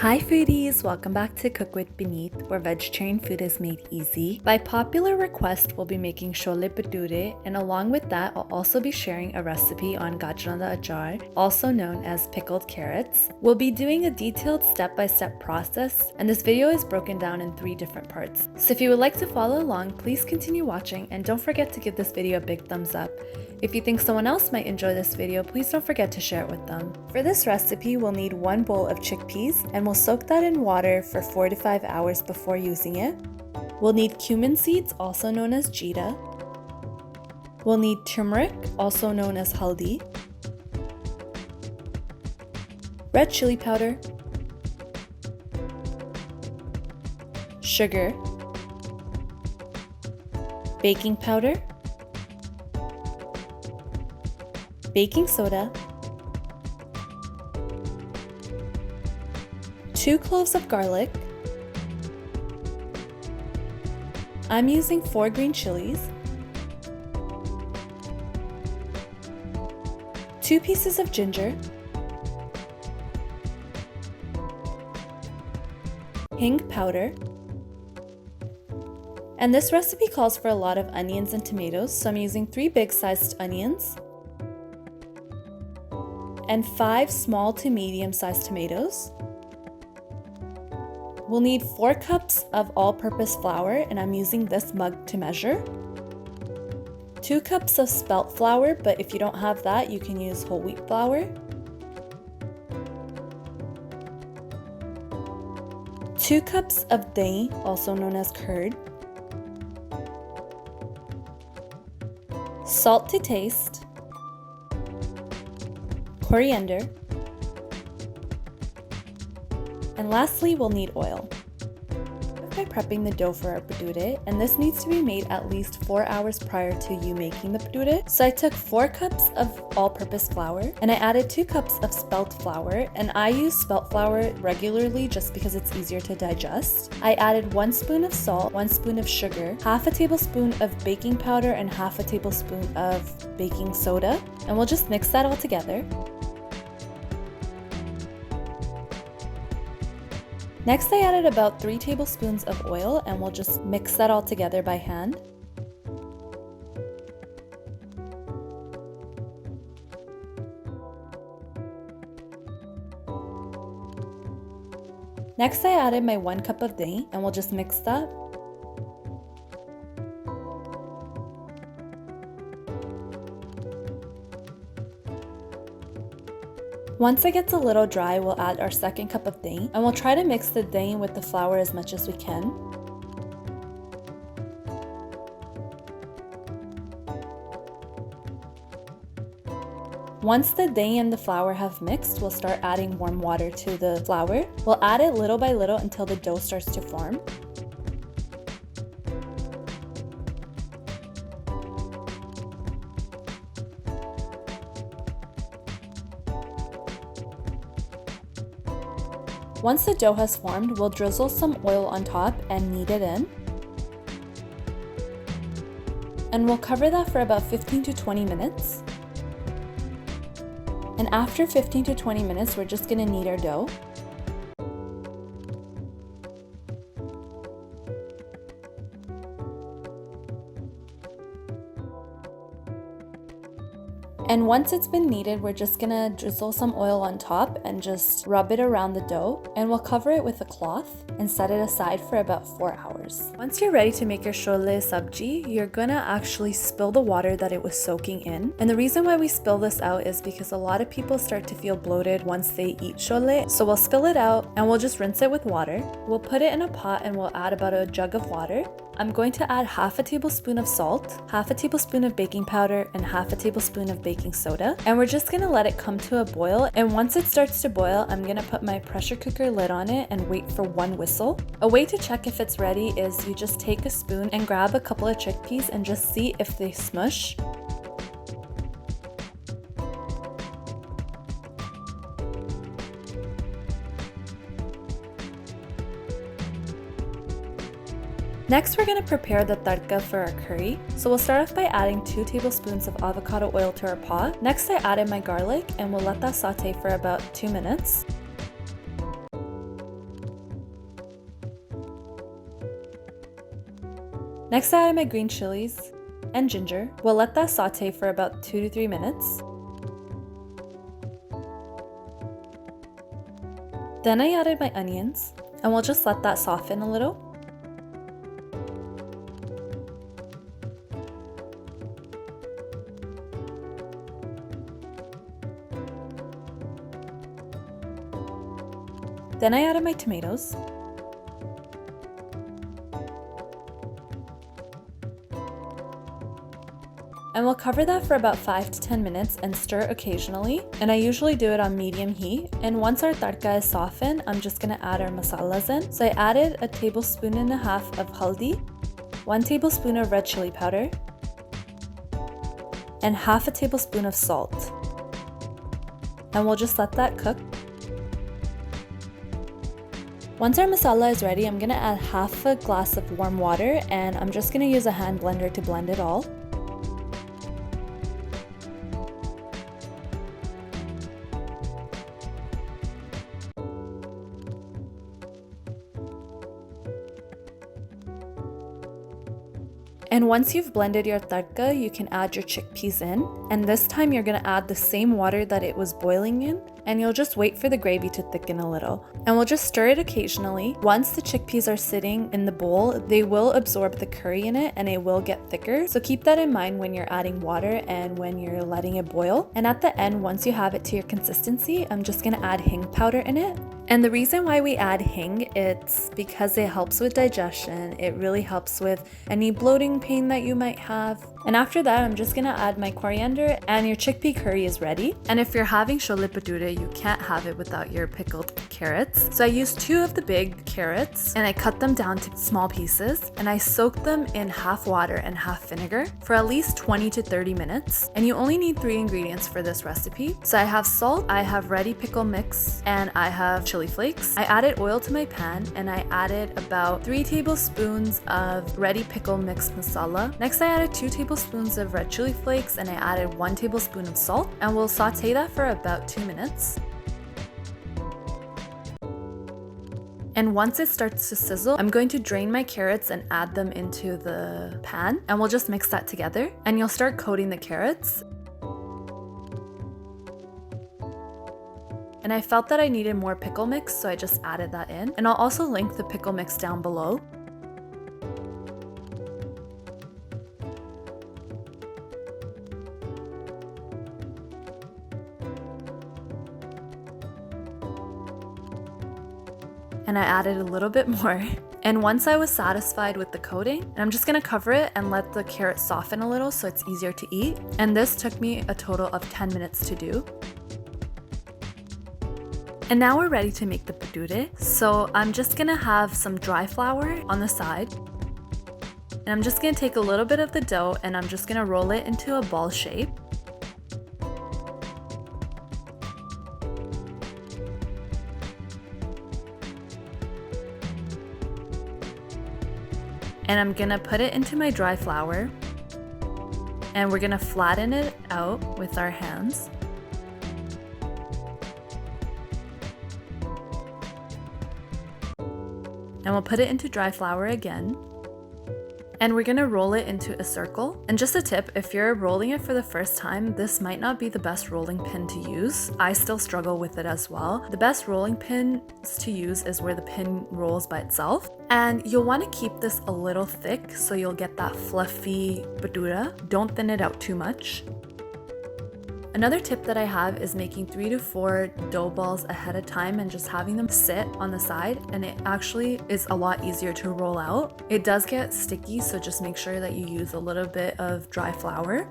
Hi foodies, welcome back to Cook with Puneet, where vegetarian food is made easy. By popular request, we'll be making Chole Bhature, and along with that, I'll also be sharing a recipe on Gajjar Achar, also known as pickled carrots. We'll be doing a detailed step-by-step process, and this video is broken down in 3 different parts. So if you would like to follow along, please continue watching, and don't forget to give this video a big thumbs up. If you think someone else might enjoy this video, please don't forget to share it with them. For this recipe, we'll need 1 bowl of chickpeas, and we'll soak that in water for 4 to 5 hours before using it. We'll need cumin seeds, also known as jeera. We'll need turmeric, also known as haldi, red chili powder, sugar, baking powder, baking soda, 2 cloves of garlic. I'm using 4 green chilies, 2 pieces of ginger, hing powder, and this recipe calls for a lot of onions and tomatoes, so I'm using 3 big sized onions and 5 small to medium sized tomatoes. We'll need 4 cups of all-purpose flour, and I'm using this mug to measure. 2 cups of spelt flour, but if you don't have that, you can use whole wheat flour. 2 cups of dahi, also known as curd. Salt to taste. Coriander. And lastly, we'll need oil. By prepping the dough for our bhature, and this needs to be made at least 4 hours prior to you making the bhature. So I took 4 cups of all-purpose flour, and I added 2 cups of spelt flour, and I use spelt flour regularly just because it's easier to digest. I added 1 spoon of salt, 1 spoon of sugar, half a tablespoon of baking powder, and half a tablespoon of baking soda, and we'll just mix that all together. Next, I added about 3 tablespoons of oil, and we'll just mix that all together by hand. Next, I added my 1 cup of dahi, and we'll just mix that. Once it gets a little dry, we'll add our 2nd cup of dahi, and we'll try to mix the dahi with the flour as much as we can. Once the dahi and the flour have mixed, we'll start adding warm water to the flour. We'll add it little by little until the dough starts to form. Once the dough has formed, we'll drizzle some oil on top and knead it in. And we'll cover that for about 15 to 20 minutes. And after 15 to 20 minutes, we're just going to knead our dough. And once it's been kneaded, we're just gonna drizzle some oil on top and just rub it around the dough, and we'll cover it with a cloth and set it aside for about 4 hours. Once you're ready to make your chole sabji, you're gonna actually spill the water that it was soaking in. And the reason why we spill this out is because a lot of people start to feel bloated once they eat chole. So we'll spill it out and we'll just rinse it with water. We'll put it in a pot and we'll add about a jug of water. I'm going to add half a tablespoon of salt, half a tablespoon of baking powder, and half a tablespoon of baking soda. And we're just gonna let it come to a boil. And once it starts to boil, I'm gonna put my pressure cooker lid on it and wait for 1 whistle. A way to check if it's ready is you just take a spoon and grab a couple of chickpeas and just see if they smush. Next, we're going to prepare the tadka for our curry. So we'll start off by adding 2 tablespoons of avocado oil to our pot. Next, I added my garlic and we'll let that saute for about 2 minutes. Next I added my green chilies and ginger. We'll let that saute for about 2 to 3 minutes. Then I added my onions, and we'll just let that soften a little. Then I added my tomatoes. And we'll cover that for about 5 to 10 minutes and stir occasionally. And I usually do it on medium heat. And once our tadka is softened, I'm just gonna add our masalas in. So I added a tablespoon and a half of haldi, 1 tablespoon of red chili powder, and half a tablespoon of salt. And we'll just let that cook. Once our masala is ready, I'm gonna add half a glass of warm water, and I'm just gonna use a hand blender to blend it all. And once you've blended your tadka, you can add your chickpeas in. And this time you're gonna add the same water that it was boiling in, and you'll just wait for the gravy to thicken a little. And we'll just stir it occasionally. Once the chickpeas are sitting in the bowl, they will absorb the curry in it and it will get thicker. So keep that in mind when you're adding water and when you're letting it boil. And at the end, once you have it to your consistency, I'm just gonna add hing powder in it. And the reason why we add hing, it's because it helps with digestion. It really helps with any bloating pain that you might have. And after that, I'm just gonna add my coriander, and your chickpea curry is ready. And if you're having Chole Bhature, you can't have it without your pickled carrots. So I used 2 of the big carrots and I cut them down to small pieces, and I soaked them in half water and half vinegar for at least 20 to 30 minutes. And you only need 3 ingredients for this recipe. So I have salt, I have ready pickle mix, and I have chili flakes. I added oil to my pan, and I added about 3 tablespoons of ready pickle mix masala. Next I added 2 tablespoons of red chili flakes, and I added 1 tablespoon of salt, and we'll saute that for about 2 minutes. And once it starts to sizzle, I'm going to drain my carrots and add them into the pan, and we'll just mix that together. And you'll start coating the carrots. And I felt that I needed more pickle mix, so I just added that in. And I'll also link the pickle mix down below. And I added a little bit more. And once I was satisfied with the coating, I'm just gonna cover it and let the carrot soften a little so it's easier to eat. And this took me a total of 10 minutes to do. And now we're ready to make the bhature. So I'm just gonna have some dry flour on the side. And I'm just gonna take a little bit of the dough and I'm just gonna roll it into a ball shape. And I'm gonna put it into my dry flour, and we're gonna flatten it out with our hands. And we'll put it into dry flour again. And we're gonna roll it into a circle. And just a tip, if you're rolling it for the first time, this might not be the best rolling pin to use. I still struggle with it as well. The best rolling pins to use is where the pin rolls by itself. And you'll want to keep this a little thick so you'll get that fluffy bhature. Don't thin it out too much. Another tip that I have is making 3 to 4 dough balls ahead of time and just having them sit on the side, and it actually is a lot easier to roll out. It does get sticky, so just make sure that you use a little bit of dry flour.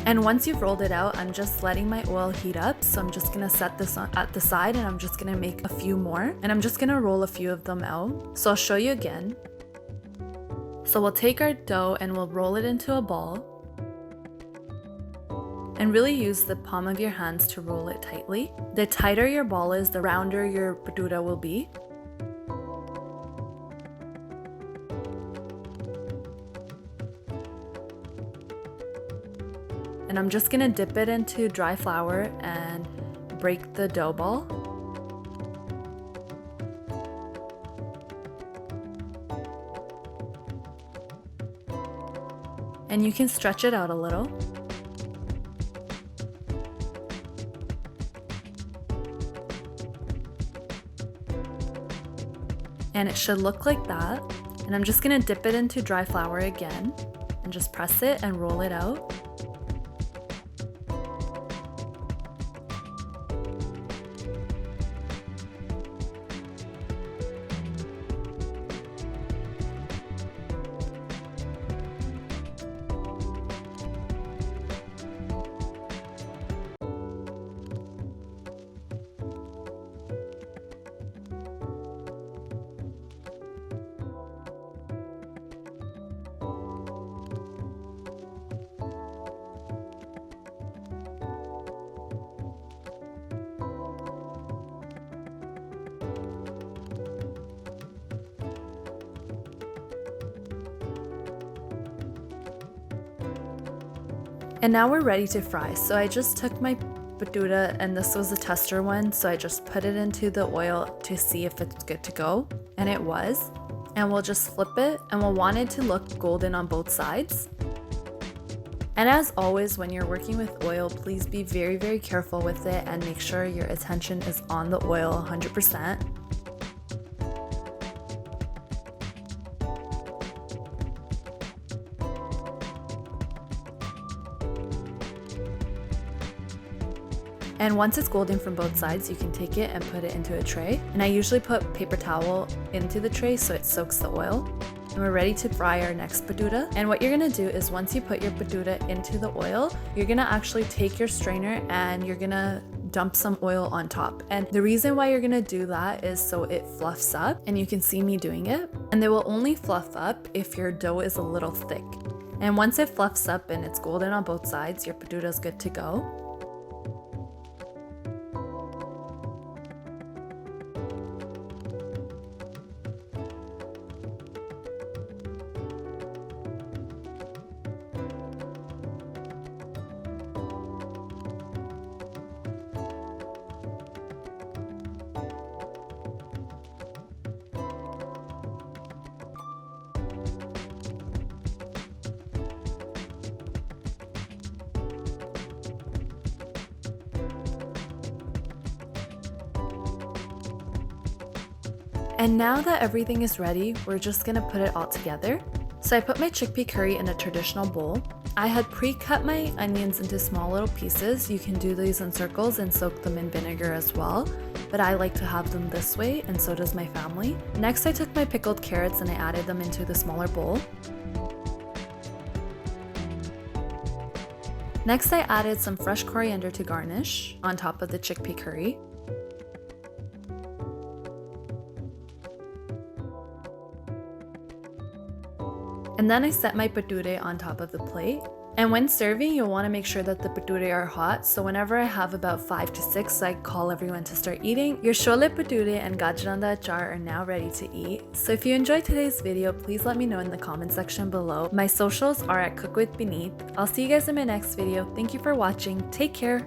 And once you've rolled it out, I'm just letting my oil heat up. so I'm just gonna set this on at the side and I'm just gonna make a few more. And I'm just gonna roll a few of them out. So I'll show you again. So we'll take our dough and we'll roll it into a ball. And really use the palm of your hands to roll it tightly. The tighter your ball is, the rounder your bhatura will be. And I'm just gonna dip it into dry flour and break the dough ball. And you can stretch it out a little. And it should look like that. And I'm just gonna dip it into dry flour again and just press it and roll it out. And now we're ready to fry. So I just took my bhatura, and this was a tester one, so I just put it into the oil to see if it's good to go, and it was. And we'll just flip it, and we'll want it to look golden on both sides. And as always, when you're working with oil, please be very, very careful with it and make sure your attention is on the oil 100%. And once it's golden from both sides, you can take it and put it into a tray. And I usually put paper towel into the tray so it soaks the oil. And we're ready to fry our next bhatura. And what you're gonna do is once you put your bhatura into the oil, you're gonna actually take your strainer and you're gonna dump some oil on top. And the reason why you're gonna do that is so it fluffs up, and you can see me doing it. And they will only fluff up if your dough is a little thick. And once it fluffs up and it's golden on both sides, your bhatura is good to go. And now that everything is ready, we're just gonna put it all together. So I put my chickpea curry in a traditional bowl. I had pre-cut my onions into small little pieces. You can do these in circles and soak them in vinegar as well, but I like to have them this way, and so does my family. Next, I took my pickled carrots and I added them into the smaller bowl. Next, I added some fresh coriander to garnish on top of the chickpea curry. And then I set my bhature on top of the plate. And when serving, you'll want to make sure that the bhature are hot. So whenever I have about 5 to 6, I call everyone to start eating. Your Chole Bhature and Gajjar Achar are now ready to eat. So if you enjoyed today's video, please let me know in the comment section below. My socials are at Cook with Puneet. I'll see you guys in my next video. Thank you for watching. Take care.